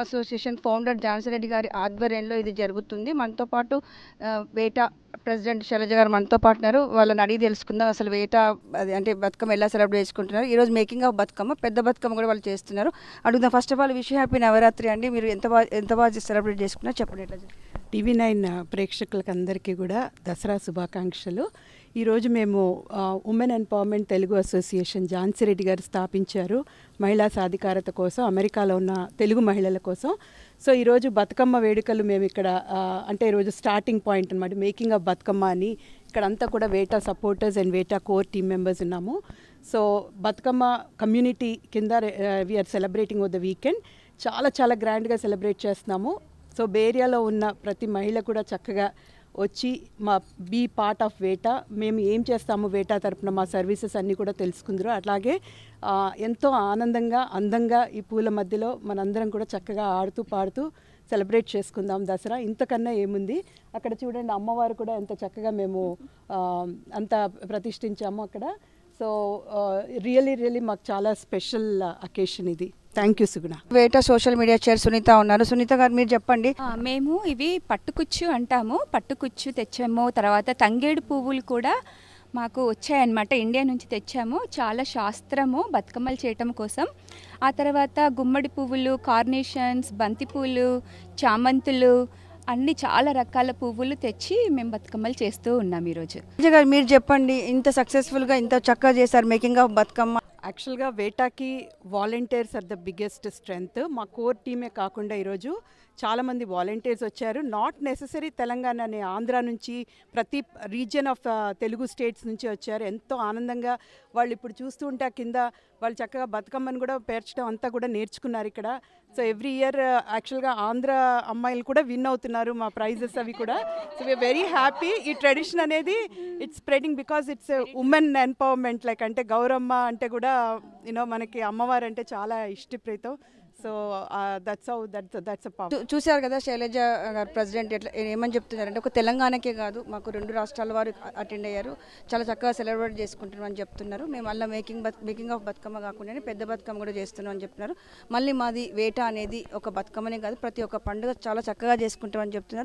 Association founder Jhansi Reddy గారి ఆధ్వర్యంలో ఇది జరుగుతుంది. మనతో పాటు వేటా ప్రెసిడెంట్ శైలజ గారు మనతో పాటు ఉన్నారు. వాళ్ళని అడిగి తెలుసుకుందాం అసలు వేటా అది అంటే బతుకమ్మ ఎలా సెలబ్రేట్ చేసుకుంటున్నారు. ఈరోజు మేకింగ్ ఆఫ్ బతుకమ్మ, పెద్ద బతుకమ్మ కూడా వాళ్ళు చేస్తున్నారు. అడుగుదాం. First of all wish happy Navratri అండి. మీరు ఎంత బాగా సెలబ్రేట్ చేసుకున్నారు చెప్పండి. ఎట్లా TV9 ప్రేక్షకులకు అందరికీ కూడా దసరా శుభాకాంక్షలు. ఈరోజు మేము women empowerment Telugu association Jhansi Reddy గారు స్థాపించారు మహిళా సాధికారత కోసం, అమెరికాలో ఉన్న తెలుగు మహిళల కోసం. సో ఈరోజు బతుకమ్మ వేడుకలు మేము ఇక్కడ అంటే ఈరోజు స్టార్టింగ్ పాయింట్ అనమాట, మేకింగ్ ఆఫ్ బతుకమ్మ అని. ఇక్కడ అంతా కూడా వేటా supporters and వేటా core team members ఉన్నాము. సో బతుకమ్మ కమ్యూనిటీ కింద we are celebrating oh the weekend. చాలా గ్రాండ్గా సెలబ్రేట్ చేస్తున్నాము. సో బేరియాలో ఉన్న ప్రతి మహిళ కూడా చక్కగా వచ్చి బీ పార్ట్ ఆఫ్ వేటా, మేము ఏం చేస్తాము వేటా తరపున మా సర్వీసెస్ అన్నీ కూడా తెలుసుకుందరు. అట్లాగే ఎంతో ఆనందంగా అందంగా ఈ పూల మధ్యలో మనందరం కూడా చక్కగా ఆడుతూ పాడుతూ సెలబ్రేట్ చేసుకుందాం దసరా. ఇంతకన్నా ఏముంది. అక్కడ చూడండి అమ్మవారు కూడా ఎంత చక్కగా మేము అంత ప్రతిష్ఠించాము అక్కడ. సో రియలీ మాకు చాలా స్పెషల్ అకేషన్ ఇది. Thank you Suguna. వేటా సోషల్ మీడియా చైర్ సునీత ఉన్నారు. సునీత గారు మీరు చెప్పండి. మేము ఇవి పట్టుకుచ్చు అంటాము, పట్టుకుచ్చు తెచ్చాము. తర్వాత తంగేడు పువ్వులు కూడా మాకు వచ్చాయన్నమాట, ఇండియా నుంచి తెచ్చాము. చాలా శాస్త్రము బతుకమ్మలు చేయటం కోసం. ఆ తర్వాత గుమ్మడి పువ్వులు, కార్నేషన్స్, బంతిపూలు, చామంతులు, అన్ని చాలా రకాల పువ్వులు తెచ్చి మేము బతుకమ్మలు చేస్తూ ఉన్నాం ఈరోజు. మీరు చెప్పండి, ఇంత సక్సెస్ఫుల్గా ఇంత చక్కగా చేశారు మేకింగ్ ఆఫ్ బతుకమ్మ. యాక్చువల్గా వేటాకి volunteers are the biggest strength. మా కోర్ టీమే కాకుండా ఈరోజు చాలామంది వాలంటీర్స్ వచ్చారు. నాట్ నెససరీ తెలంగాణ అనే ఆంధ్ర నుంచి, ప్రతి రీజియన్ ఆఫ్ తెలుగు స్టేట్స్ నుంచి వచ్చారు. ఎంతో ఆనందంగా వాళ్ళు ఇప్పుడు చూస్తూ ఉంటే కింద వాళ్ళు చక్కగా బతుకమ్మని కూడా పేర్చడం అంతా కూడా నేర్చుకున్నారు ఇక్కడ. సో ఎవ్రీ ఇయర్ యాక్చువల్గా ఆంధ్ర అమ్మాయిలు కూడా విన్ అవుతున్నారు మా ప్రైజెస్ అవి కూడా. So we are very happy. ఈ ట్రెడిషన్ అనేది it's spreading because it's women empowerment. Like అంటే గౌరమ్మ అంటే కూడా మనకి అమ్మవారు అంటే చాలా ఇష్టప్రీతం. So that's a power. చూశారు కదా శైలజ గారు ప్రెసిడెంట్ ఎట్లా ఏమని చెప్తున్నారంటే ఒక తెలంగాణకే కాదు మాకు 2 రాష్ట్రాల వారు అటెండ్ అయ్యారు, చాలా చక్కగా సెలబ్రేట్ చేసుకుంటున్నామని చెప్తున్నారు. మేము మళ్ళీ మేకింగ్ ఆఫ్ బతుకమ్మ కాకుండానే పెద్ద బతుకమ్మ కూడా చేస్తున్నాం అని చెప్తున్నారు. మళ్ళీ మాది వేట అనేది ఒక బతుకమ్మనే కాదు ప్రతి ఒక్క పండుగ చాలా చక్కగా చేసుకుంటామని చెప్తున్నారు.